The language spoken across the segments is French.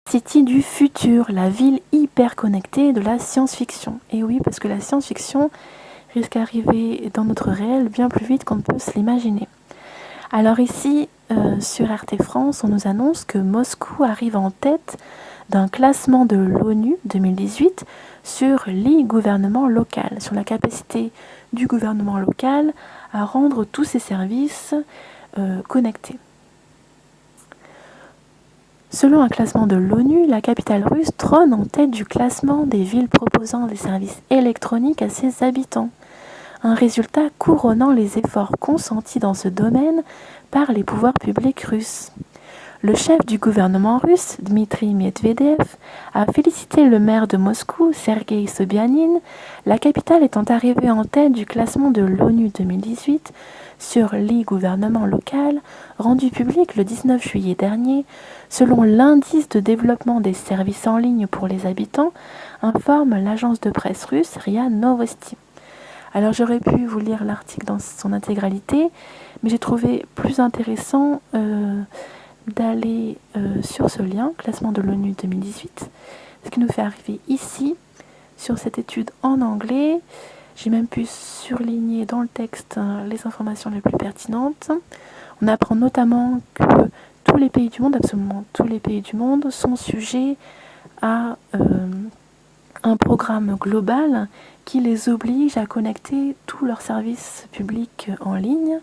City du futur, la ville hyper connectée de la science-fiction. Et oui, parce que la science-fiction risque d'arriver dans notre réel bien plus vite qu'on ne peut se l'imaginer. Alors ici, sur RT France, on nous annonce que Moscou arrive en tête d'un classement de l'ONU 2018 sur l'e-gouvernement local, sur la capacité du gouvernement local à rendre tous ses services connectés. Selon un classement de l'ONU, la capitale russe trône en tête du classement des villes proposant des services électroniques à ses habitants. Un résultat couronnant les efforts consentis dans ce domaine par les pouvoirs publics russes. Le chef du gouvernement russe, Dmitry Medvedev, a félicité le maire de Moscou, Sergei Sobyanin, la capitale étant arrivée en tête du classement de l'ONU 2018 sur l'e-gouvernement local, rendu public le 19 juillet dernier, selon l'indice de développement des services en ligne pour les habitants, informe l'agence de presse russe RIA Novosti. Alors j'aurais pu vous lire l'article dans son intégralité, mais j'ai trouvé plus intéressant d'aller sur ce lien, classement de l'ONU 2018, ce qui nous fait arriver ici, sur cette étude en anglais. J'ai même pu surligner dans le texte les informations les plus pertinentes. On apprend notamment que tous les pays du monde, absolument tous les pays du monde, sont sujets à un programme global qui les oblige à connecter tous leurs services publics en ligne,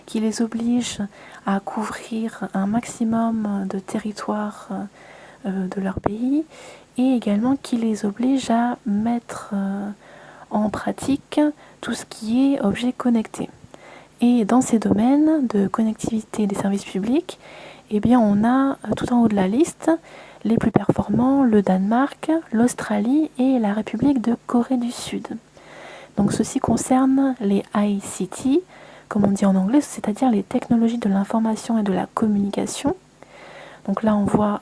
qui les oblige à couvrir un maximum de territoires de leur pays et également qui les oblige à mettre en pratique tout ce qui est objet connecté. Et dans ces domaines de connectivité des services publics, eh bien on a tout en haut de la liste les plus performants, le Danemark, l'Australie et la République de Corée du Sud. Donc ceci concerne les ICT, comme on dit en anglais, c'est-à-dire les technologies de l'information et de la communication. Donc là on voit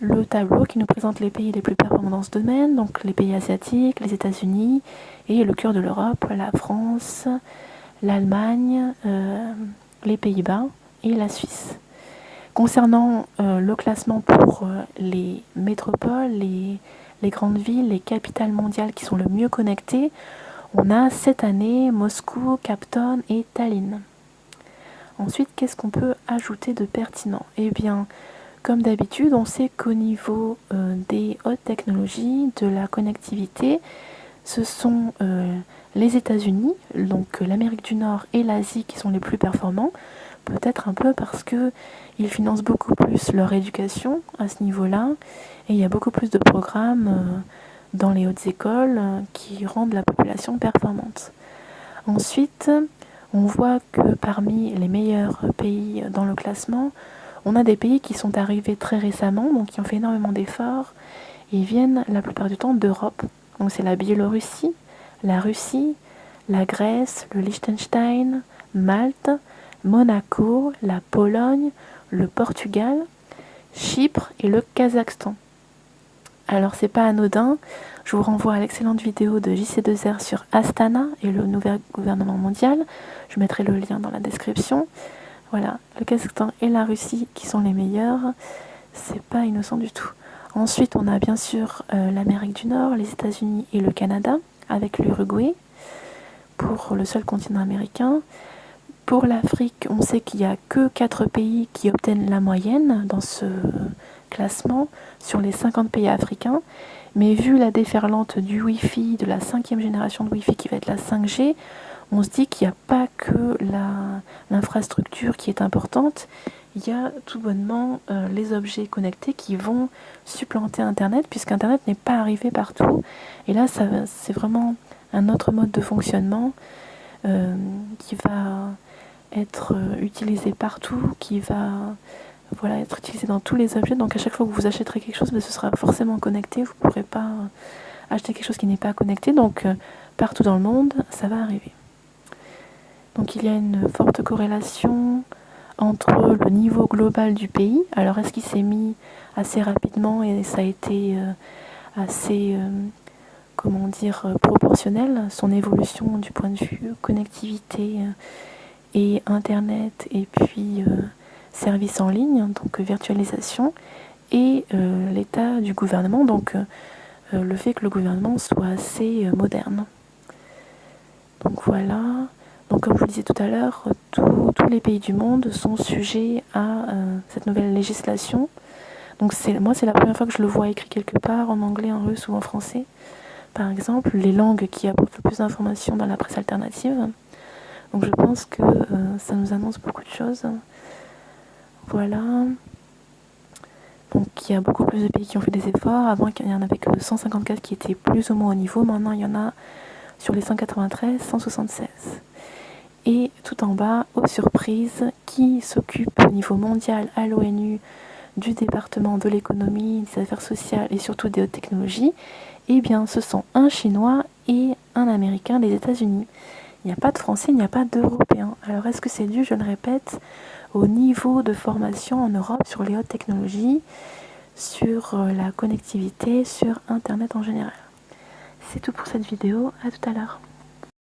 le tableau qui nous présente les pays les plus performants dans ce domaine, donc les pays asiatiques, les États-Unis et le cœur de l'Europe, la France, l'Allemagne, les Pays-Bas et la Suisse. Concernant le classement pour les métropoles, les grandes villes, les capitales mondiales qui sont le mieux connectées, on a cette année Moscou, Cape Town et Tallinn. Ensuite, qu'est-ce qu'on peut ajouter de pertinent ? Eh bien, comme d'habitude, on sait qu'au niveau des hautes technologies, de la connectivité, ce sont les États-Unis, donc l'Amérique du Nord et l'Asie qui sont les plus performants, peut-être un peu parce qu'ils financent beaucoup plus leur éducation à ce niveau-là, et il y a beaucoup plus de programmes dans les hautes écoles qui rendent la population performante. Ensuite, on voit que parmi les meilleurs pays dans le classement, on a des pays qui sont arrivés très récemment, donc qui ont fait énormément d'efforts, et ils viennent la plupart du temps d'Europe. Donc c'est la Biélorussie, la Russie, la Grèce, le Liechtenstein, Malte, Monaco, la Pologne, le Portugal, Chypre et le Kazakhstan. Alors c'est pas anodin, je vous renvoie à l'excellente vidéo de JC2R sur Astana et le nouvel gouvernement mondial, je mettrai le lien dans la description. Voilà, le Kazakhstan et la Russie qui sont les meilleurs, c'est pas innocent du tout. Ensuite on a bien sûr l'Amérique du Nord, les États-Unis et le Canada, avec l'Uruguay, pour le seul continent américain. Pour l'Afrique, on sait qu'il n'y a que 4 pays qui obtiennent la moyenne dans ce classement sur les 50 pays africains. Mais vu la déferlante du Wi-Fi, de la 5e génération de Wi-Fi qui va être la 5G, on se dit qu'il n'y a pas que l'infrastructure qui est importante, il y a tout bonnement les objets connectés qui vont supplanter Internet, puisqu'Internet n'est pas arrivé partout. Et là, c'est vraiment un autre mode de fonctionnement qui va être utilisé partout, qui va être utilisé dans tous les objets. Donc à chaque fois que vous achèterez quelque chose, ce sera forcément connecté. Vous ne pourrez pas acheter quelque chose qui n'est pas connecté. Donc partout dans le monde, ça va arriver. Donc il y a une forte corrélation entre le niveau global du pays. Alors est-ce qu'il s'est mis assez rapidement et ça a été assez proportionnel, son évolution du point de vue connectivité et internet et puis services en ligne, donc virtualisation, et l'état du gouvernement, donc le fait que le gouvernement soit assez moderne. Donc voilà, donc comme je vous le disais tout à l'heure, tous les pays du monde sont sujets à cette nouvelle législation. Donc moi c'est la première fois que je le vois écrit quelque part, en anglais, en russe ou en français. Par exemple, les langues qui apportent le plus d'informations dans la presse alternative. Donc je pense que ça nous annonce beaucoup de choses. Voilà. Donc il y a beaucoup plus de pays qui ont fait des efforts. Avant, il n'y en avait que 154 qui étaient plus ou moins au niveau. Maintenant, il y en a sur les 193, 176. Et tout en bas, aux surprises, qui s'occupe au niveau mondial à l'ONU du département de l'économie, des affaires sociales et surtout des hautes technologies, eh bien ce sont un Chinois et un Américain des États-Unis. Il n'y a pas de Français, il n'y a pas d'Européens. Alors est-ce que c'est dû, je le répète, au niveau de formation en Europe sur les hautes technologies, sur la connectivité, sur Internet en général? C'est tout pour cette vidéo, à tout à l'heure.